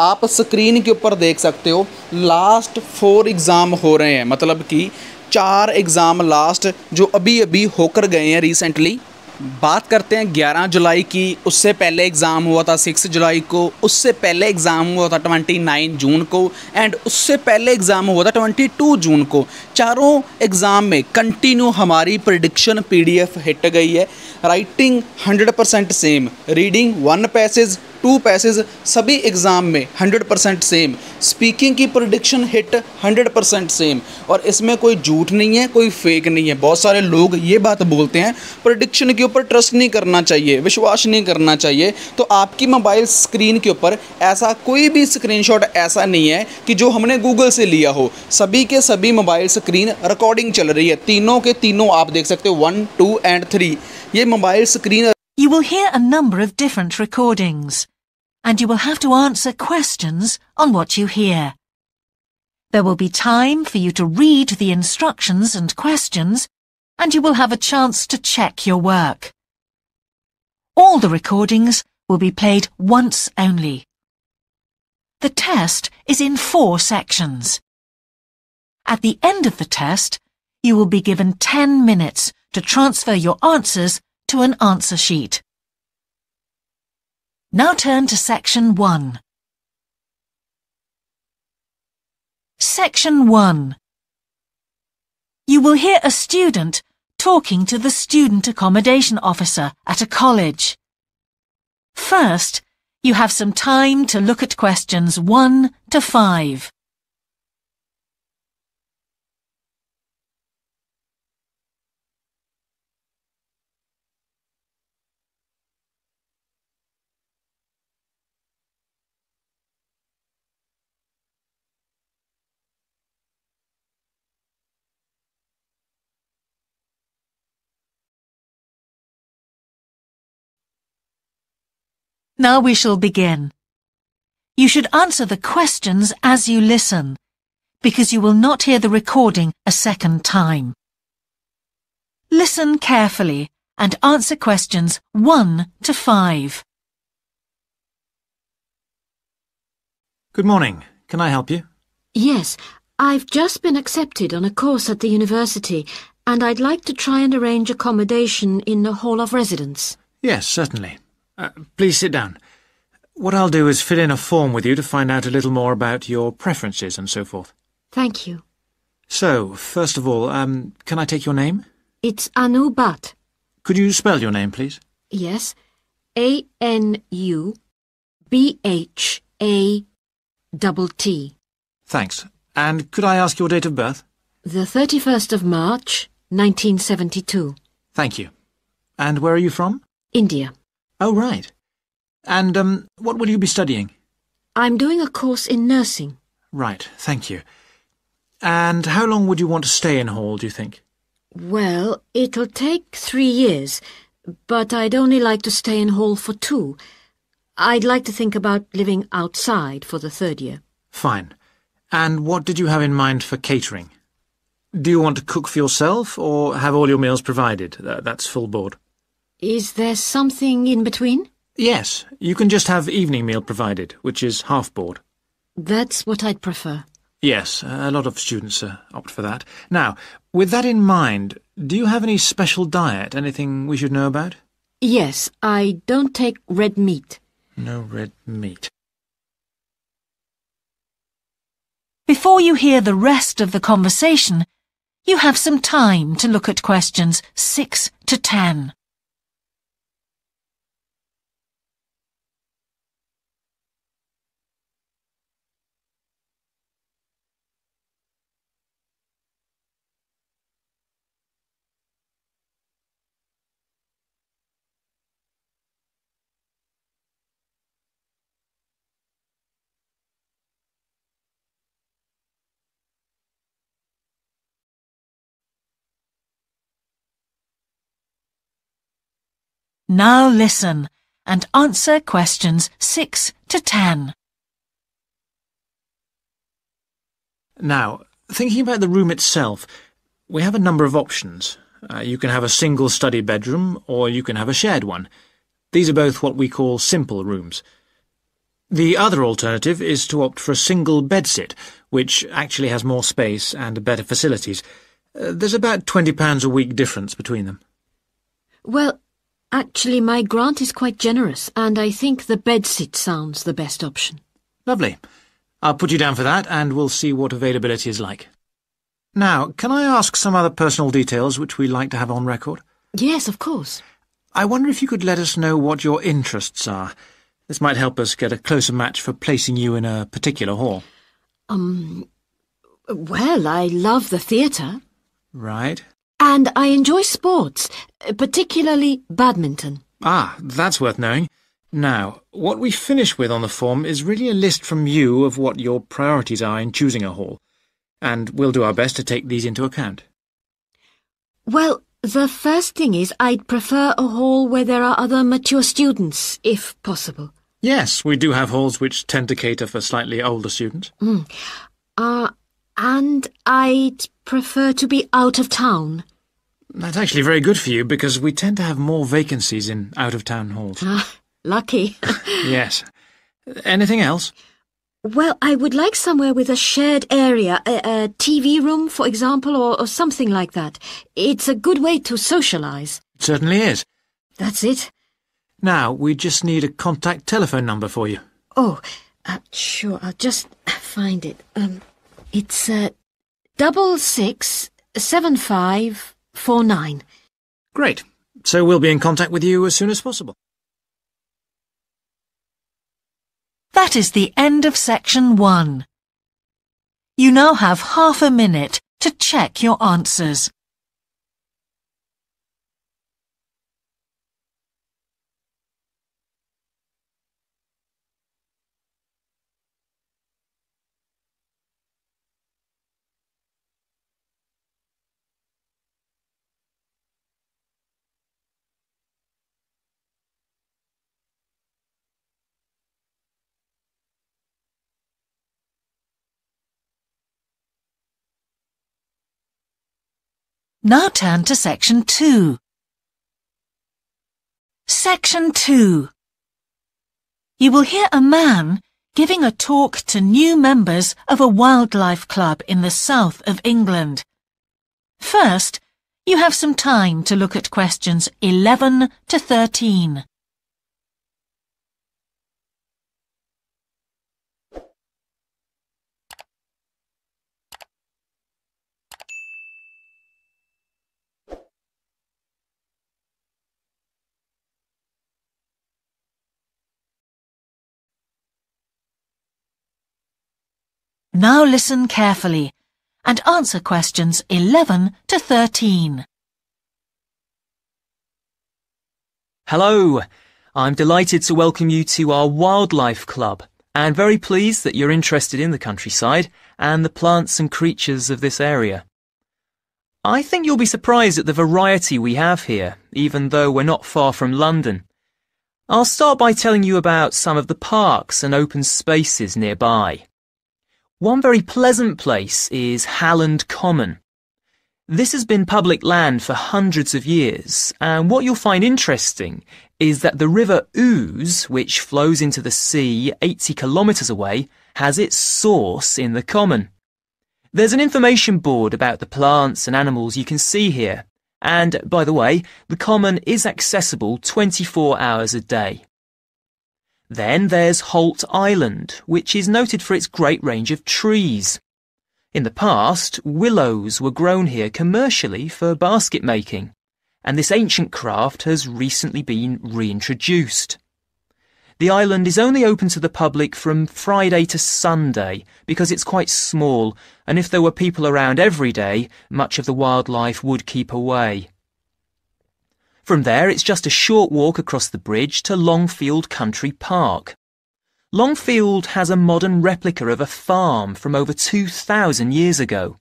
आप स्क्रीन के ऊपर देख सकते हो लास्ट 4 एग्ज़ाम हो रहे हैं, मतलब कि 4 एग्ज़ाम लास्ट जो अभी अभी होकर गए हैं रिसेंटली। बात करते हैं 11 जुलाई की, उससे पहले एग्ज़ाम हुआ था 6 जुलाई को, उससे पहले एग्ज़ाम हुआ था 29 जून को, एंड उससे पहले एग्ज़ाम हुआ था 22 जून को। चारों एग्ज़ाम में कंटिन्यू हमारी प्रेडिक्शन पीडीएफ हिट गई है। Writing 100% same, reading 1 passage 2 passage सभी एग्ज़ाम में 100% सेम, स्पीकिंग की प्रेडिक्शन हिट 100% सेम, और इसमें कोई झूठ नहीं है, कोई फेक नहीं है। बहुत सारे लोग ये बात बोलते हैं प्रेडिक्शन के ऊपर ट्रस्ट नहीं करना चाहिए, विश्वास नहीं करना चाहिए। तो आपकी मोबाइल स्क्रीन के ऊपर ऐसा कोई भी स्क्रीनशॉट ऐसा नहीं है कि जो हमने गूगल से लिया हो। सभी के सभी मोबाइल स्क्रीन रिकॉर्डिंग चल रही है, तीनों के तीनों आप देख सकते हो 1, 2 एंड 3। ये mobile screen You will hear a number of different recordings, and you will have to answer questions on what you hear. There will be time for you to read the instructions and questions, and you will have a chance to check your work. All the recordings will be played once only. The test is in 4 sections. At the end of the test, you will be given 10 minutes to transfer your answers to an answer sheet. Now turn to Section 1. Section 1. You will hear a student talking to the student accommodation officer at a college. First, you have some time to look at questions 1 to 5. Now we shall begin. You should answer the questions as you listen, because you will not hear the recording a second time. Listen carefully and answer questions 1 to 5. Good morning. Can I help you? Yes, I've just been accepted on a course at the university, and I'd like to try and arrange accommodation in the Hall of Residence. Yes, certainly. Please sit down. What I'll do is fill in a form with you to find out a little more about your preferences and so forth. Thank you. So, first of all, can I take your name? It's Anu Bhatt. Could you spell your name, please? Yes, ANUBHATT. Thanks. And could I ask your date of birth? The 31st of March, 1972. Thank you. And where are you from? India. Oh, right. And, what will you be studying? I'm doing a course in nursing. Right, thank you. And how long would you want to stay in Hall, do you think? Well, it'll take 3 years, but I'd only like to stay in Hall for 2. I'd like to think about living outside for the 3rd year. Fine. And what did you have in mind for catering? Do you want to cook for yourself, or have all your meals provided? That's full board. Is there something in between? Yes, you can just have evening meal provided, which is half board. That's what I'd prefer. Yes, a lot of students opt for that. Now, with that in mind, do you have any special diet, anything we should know about? Yes, I don't take red meat. No red meat. Before you hear the rest of the conversation, you have some time to look at questions 6 to 10. Now listen and answer questions 6 to 10. Now, thinking about the room itself, we have a number of options. You can have a single study bedroom, or you can have a shared one. These are both what we call simple rooms. The other alternative is to opt for a single bedsit, which actually has more space and better facilities. There's about £20 a week difference between them. Well, actually my grant is quite generous, and I think the bedsit sounds the best option. Lovely. I'll put you down for that, and we'll see what availability is like. Now, can I ask some other personal details which we like to have on record? Yes, of course. I wonder if you could let us know what your interests are. This might help us get a closer match for placing you in a particular hall. Well, I love the theatre. Right. And I enjoy sports, particularly badminton. Ah, that's worth knowing. Now, what we finish with on the form is really a list from you of what your priorities are in choosing a hall, and we'll do our best to take these into account. Well, the first thing is I'd prefer a hall where there are other mature students, if possible. Yes, we do have halls which tend to cater for slightly older students. And I'd prefer to be out of town. That's actually very good for you, because we tend to have more vacancies in out-of-town halls. Lucky. Yes. Anything else? Well, I would like somewhere with a shared area, a TV room, for example, or something like that. It's a good way to socialise. It certainly is. That's it. Now, we just need a contact telephone number for you. Oh, sure, I'll just find it. It's 667549. Great. So we'll be in contact with you as soon as possible. That is the end of section 1. You now have half a minute to check your answers. Now turn to section 2. Section 2. You will hear a man giving a talk to new members of a wildlife club in the south of England. First, you have some time to look at questions 11 to 13. Now listen carefully and answer questions 11 to 13. Hello, I'm delighted to welcome you to our wildlife club and very pleased that you're interested in the countryside and the plants and creatures of this area. I think you'll be surprised at the variety we have here, even though we're not far from London. I'll start by telling you about some of the parks and open spaces nearby. One very pleasant place is Halland Common. This has been public land for hundreds of years, and what you'll find interesting is that the River Ouse, which flows into the sea 80 kilometres away, has its source in the common. There's an information board about the plants and animals you can see here, and, by the way, the common is accessible 24 hours a day. Then there's Holt Island, which is noted for its great range of trees. In the past, willows were grown here commercially for basket making, and this ancient craft has recently been reintroduced. The island is only open to the public from Friday to Sunday because it's quite small, and if there were people around every day, much of the wildlife would keep away. From there, it's just a short walk across the bridge to Longfield Country Park. Longfield has a modern replica of a farm from over 2,000 years ago.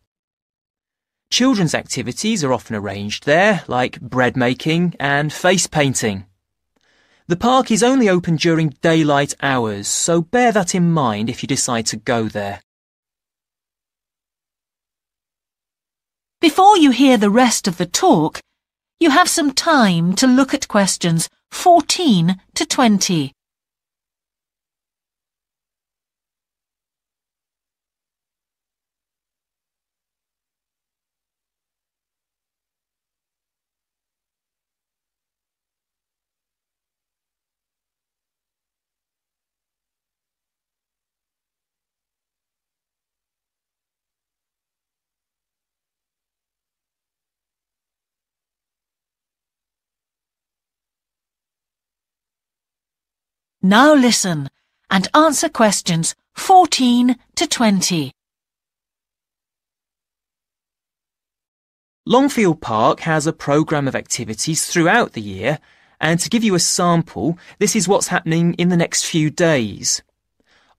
Children's activities are often arranged there, like bread making and face painting. The park is only open during daylight hours, so bear that in mind if you decide to go there. Before you hear the rest of the talk, you have some time to look at questions 14 to 20. Now listen and answer questions 14 to 20. Longfield Park has a programme of activities throughout the year, and to give you a sample, this is what's happening in the next few days.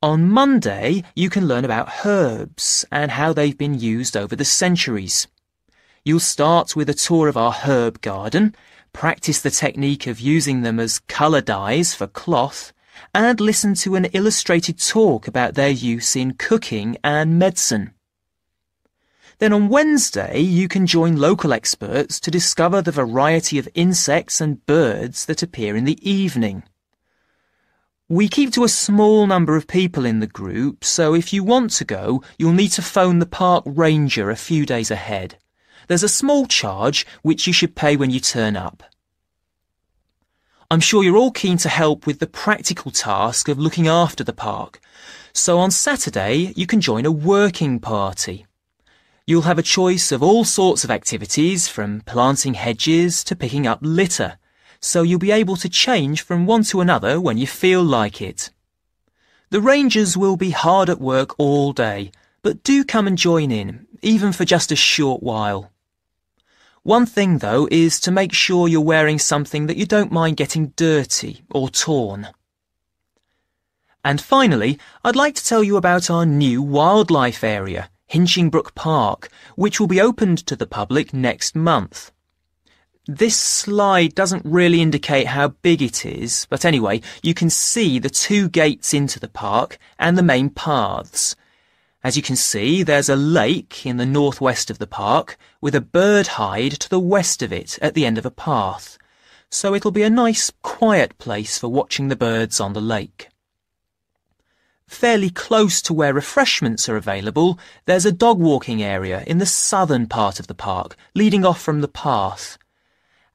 On Monday, you can learn about herbs and how they've been used over the centuries. You'll start with a tour of our herb garden, practice the technique of using them as colour dyes for cloth, and listen to an illustrated talk about their use in cooking and medicine. Then on Wednesday, you can join local experts to discover the variety of insects and birds that appear in the evening. We keep to a small number of people in the group, so if you want to go, you'll need to phone the park ranger a few days ahead. There's a small charge which you should pay when you turn up. I'm sure you're all keen to help with the practical task of looking after the park, so on Saturday you can join a working party. You'll have a choice of all sorts of activities, from planting hedges to picking up litter, so you'll be able to change from one to another when you feel like it. The rangers will be hard at work all day, but do come and join in, even for just a short while. One thing, though, is to make sure you're wearing something that you don't mind getting dirty or torn. And finally, I'd like to tell you about our new wildlife area, Hinchingbrook Park, which will be opened to the public next month. This slide doesn't really indicate how big it is, but anyway, you can see the 2 gates into the park and the main paths. As you can see, there's a lake in the northwest of the park, with a bird hide to the west of it at the end of a path, so it'll be a nice, quiet place for watching the birds on the lake. Fairly close to where refreshments are available, there's a dog walking area in the southern part of the park, leading off from the path.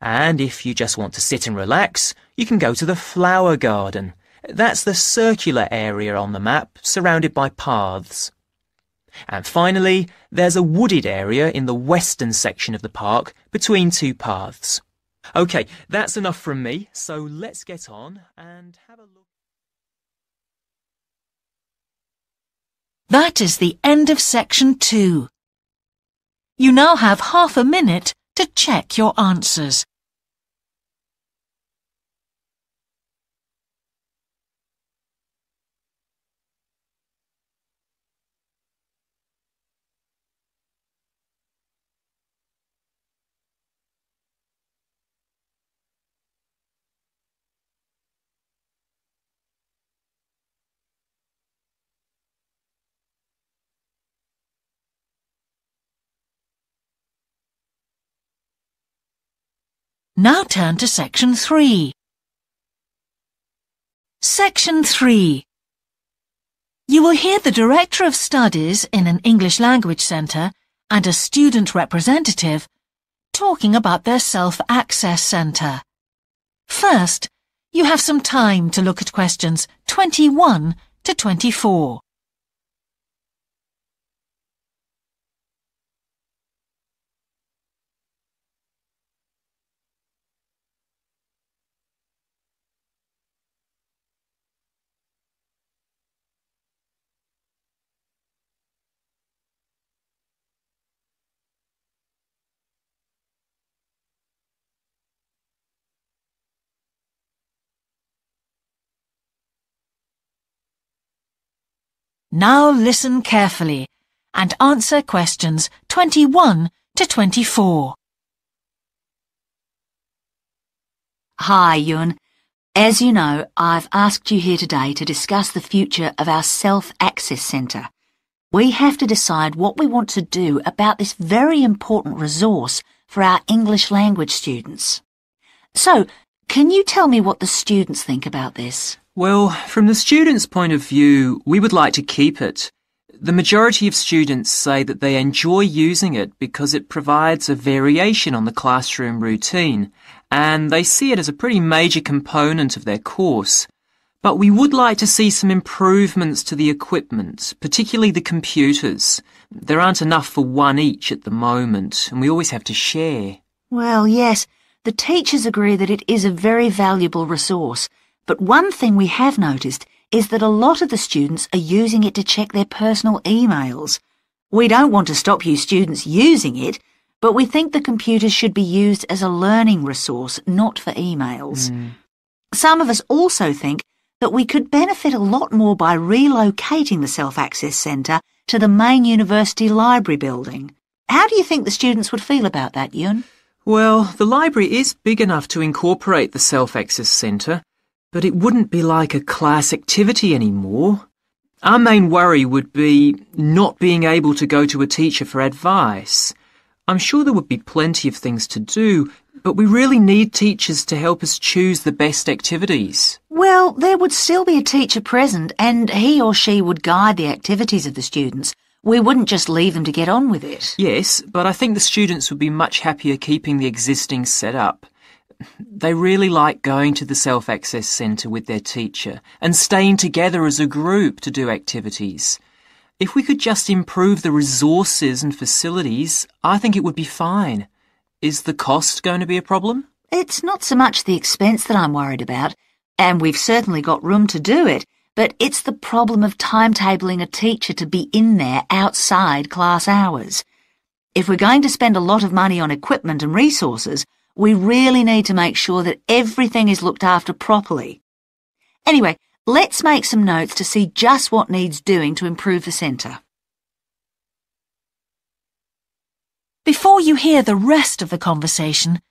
And if you just want to sit and relax, you can go to the flower garden. That's the circular area on the map, surrounded by paths. And finally, there's a wooded area in the western section of the park, between 2 paths. OK, that's enough from me, so let's get on and have a look. That is the end of section 2. You now have half a minute to check your answers. Now turn to section 3. Section 3. You will hear the Director of Studies in an English Language Centre and a student representative talking about their Self-Access Centre. First, you have some time to look at questions 21 to 24. Now listen carefully and answer questions 21 to 24. Hi, Yun. As you know, I've asked you here today to discuss the future of our Self-Access Centre. We have to decide what we want to do about this very important resource for our English language students. So, can you tell me what the students think about this? Well, from the students' point of view, we would like to keep it. The majority of students say that they enjoy using it because it provides a variation on the classroom routine, and they see it as a pretty major component of their course. But we would like to see some improvements to the equipment, particularly the computers. There aren't enough for one each at the moment, and we always have to share. Well, yes, the teachers agree that it is a very valuable resource, But one thing we have noticed is that a lot of the students are using it to check their personal emails. We don't want to stop you students using it, but we think the computers should be used as a learning resource, not for emails. Some of us also think that we could benefit a lot more by relocating the Self-Access Centre to the main university library building. How do you think the students would feel about that, Yun? Well, the library is big enough to incorporate the Self-Access Centre, but it wouldn't be like a class activity anymore. Our main worry would be not being able to go to a teacher for advice. I'm sure there would be plenty of things to do, but we really need teachers to help us choose the best activities. Well, there would still be a teacher present and he or she would guide the activities of the students. We wouldn't just leave them to get on with it. Yes, but I think the students would be much happier keeping the existing setup. They really like going to the Self-Access Centre with their teacher and staying together as a group to do activities. If we could just improve the resources and facilities, I think it would be fine. Is the cost going to be a problem? It's not so much the expense that I'm worried about, and we've certainly got room to do it, but it's the problem of timetabling a teacher to be in there outside class hours. If we're going to spend a lot of money on equipment and resources, we really need to make sure that everything is looked after properly. Anyway, let's make some notes to see just what needs doing to improve the centre. Before you hear the rest of the conversation,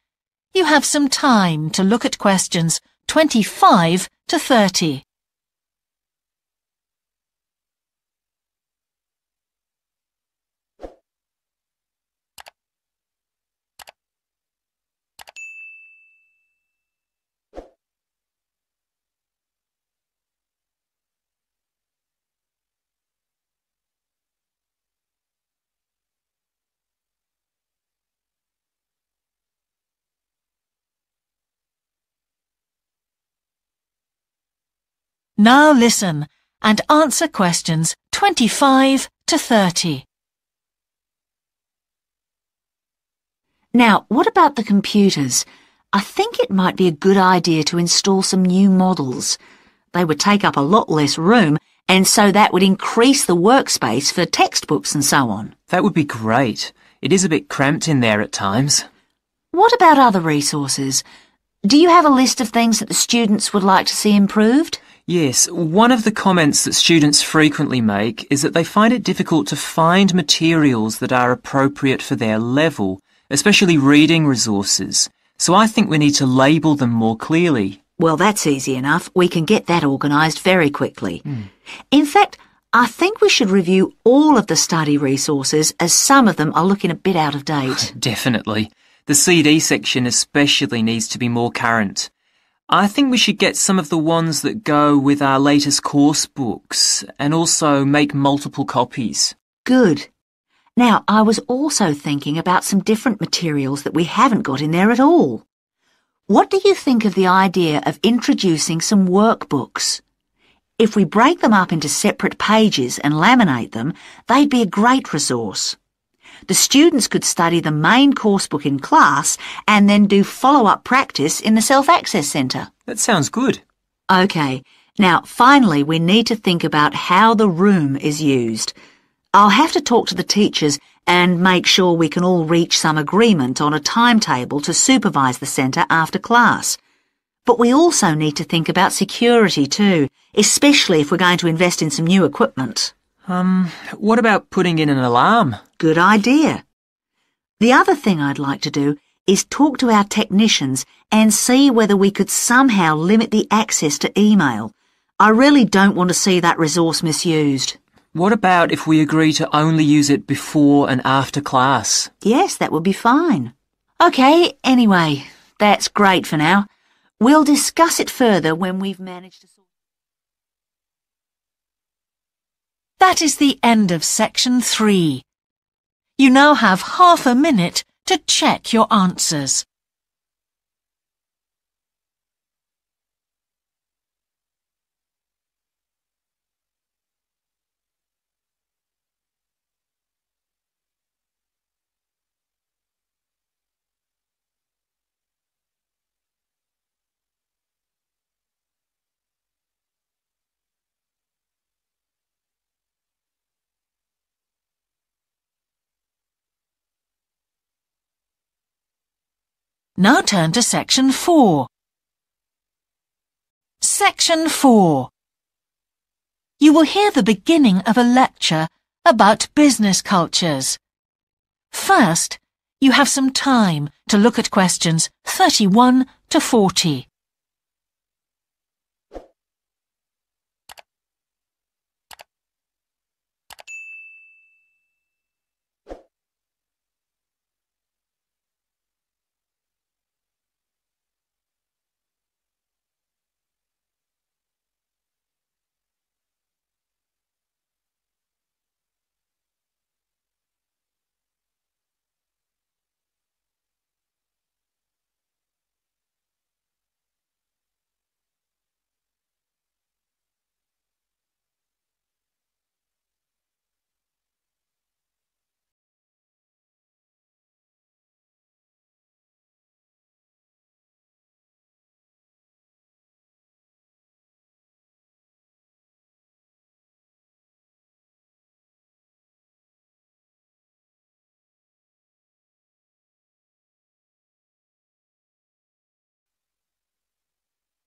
you have some time to look at questions 25 to 30. Now listen and answer questions 25 to 30. Now, what about the computers? I think it might be a good idea to install some new models. They would take up a lot less room, and so that would increase the workspace for textbooks and so on. That would be great. It is a bit cramped in there at times. What about other resources? Do you have a list of things that the students would like to see improved? Yes, one of the comments that students frequently make is that they find it difficult to find materials that are appropriate for their level, especially reading resources. So I think we need to label them more clearly. Well, that's easy enough. We can get that organised very quickly. In fact, I think we should review all of the study resources as some of them are looking a bit out of date. Definitely. The CD section especially needs to be more current. I think we should get some of the ones that go with our latest course books and also make multiple copies. Good. Now, I was also thinking about some different materials that we haven't got in there at all. What do you think of the idea of introducing some workbooks? If we break them up into separate pages and laminate them, they'd be a great resource. The students could study the main course book in class and then do follow-up practice in the Self-Access Centre. That sounds good. OK, now finally we need to think about how the room is used. I'll have to talk to the teachers and make sure we can all reach some agreement on a timetable to supervise the centre after class. But we also need to think about security too, especially if we're going to invest in some new equipment. What about putting in an alarm? Good idea. The other thing I'd like to do is talk to our technicians and see whether we could somehow limit the access to email. I really don't want to see that resource misused. What about if we agree to only use it before and after class? Yes, that would be fine. OK, anyway, that's great for now. We'll discuss it further when we've managed to sort. That is the end of section 3. You now have half a minute to check your answers. Now turn to Section 4. Section 4. You will hear the beginning of a lecture about business cultures. First, you have some time to look at questions 31 to 40.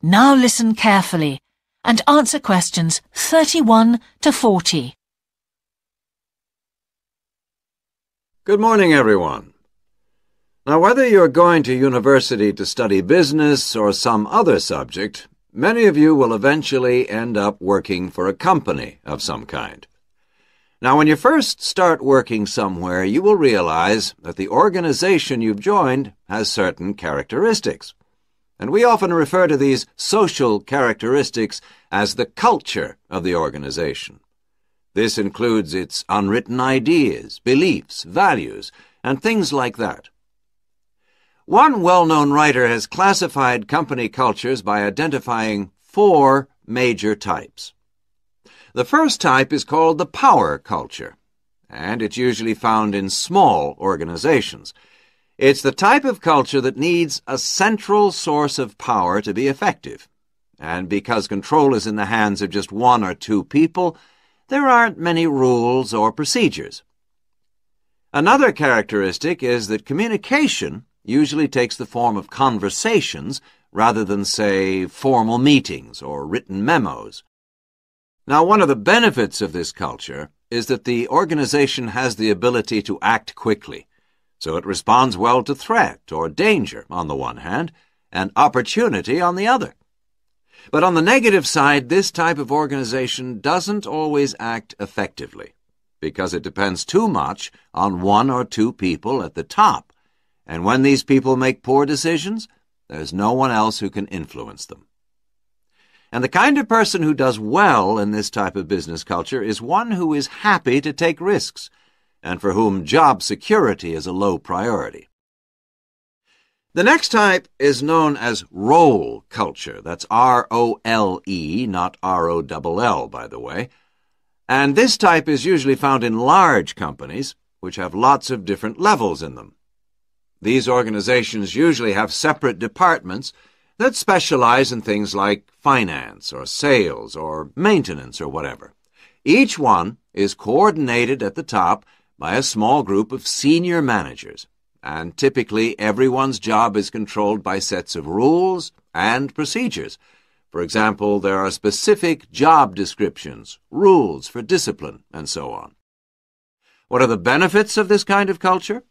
Now listen carefully and answer questions 31 to 40. Good morning, everyone. Now, whether you're going to university to study business or some other subject, many of you will eventually end up working for a company of some kind. Now, when you first start working somewhere, you will realize that the organization you've joined has certain characteristics. And we often refer to these social characteristics as the culture of the organization. This includes its unwritten ideas, beliefs, values, and things like that. One well-known writer has classified company cultures by identifying 4 major types. The first type is called the power culture, and it's usually found in small organizations. It's the type of culture that needs a central source of power to be effective. And because control is in the hands of just 1 or 2 people, there aren't many rules or procedures. Another characteristic is that communication usually takes the form of conversations rather than, say, formal meetings or written memos. Now, one of the benefits of this culture is that the organization has the ability to act quickly. So it responds well to threat or danger on the one hand, and opportunity on the other. But on the negative side, this type of organization doesn't always act effectively, because it depends too much on 1 or 2 people at the top, and when these people make poor decisions, there's no one else who can influence them. And the kind of person who does well in this type of business culture is one who is happy to take risks, and for whom job security is a low priority. The next type is known as role culture. That's R-O-L-E, not R-O-L-L, by the way. And this type is usually found in large companies, which have lots of different levels in them. These organizations usually have separate departments that specialize in things like finance or sales or maintenance or whatever. Each one is coordinated at the top by a small group of senior managers, and typically everyone's job is controlled by sets of rules and procedures. For example, there are specific job descriptions, rules for discipline, and so on. What are the benefits of this kind of culture?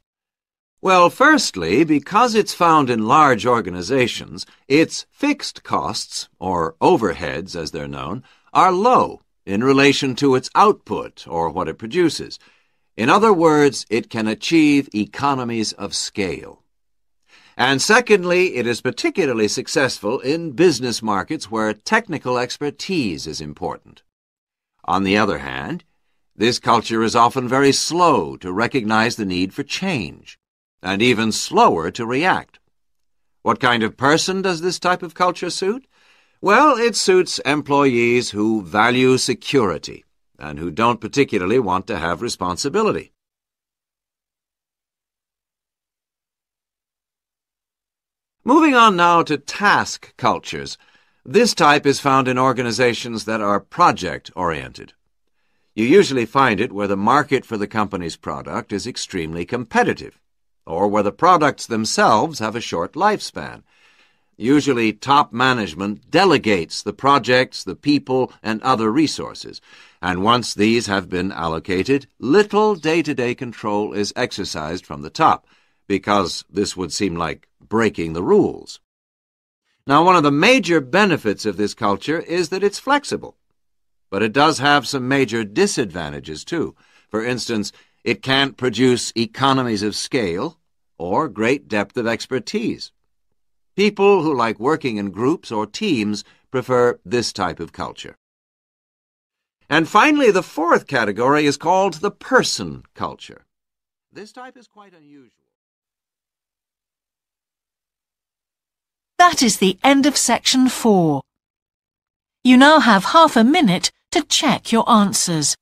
Well, firstly, because it's found in large organizations, its fixed costs, or overheads as they're known, are low in relation to its output or what it produces. In other words, it can achieve economies of scale. And secondly, it is particularly successful in business markets where technical expertise is important. On the other hand, this culture is often very slow to recognize the need for change, and even slower to react. What kind of person does this type of culture suit? Well, it suits employees who value security and who don't particularly want to have responsibility. Moving on now to task cultures. This type is found in organizations that are project-oriented. You usually find it where the market for the company's product is extremely competitive, or where the products themselves have a short lifespan. Usually, top management delegates the projects, the people, and other resources, and once these have been allocated, little day-to-day control is exercised from the top, because this would seem like breaking the rules. Now, one of the major benefits of this culture is that it's flexible, but it does have some major disadvantages, too. For instance, it can't produce economies of scale or great depth of expertise. People who like working in groups or teams prefer this type of culture. And finally, the fourth category is called the person culture. This type is quite unusual. That is the end of section 4. You now have half a minute to check your answers.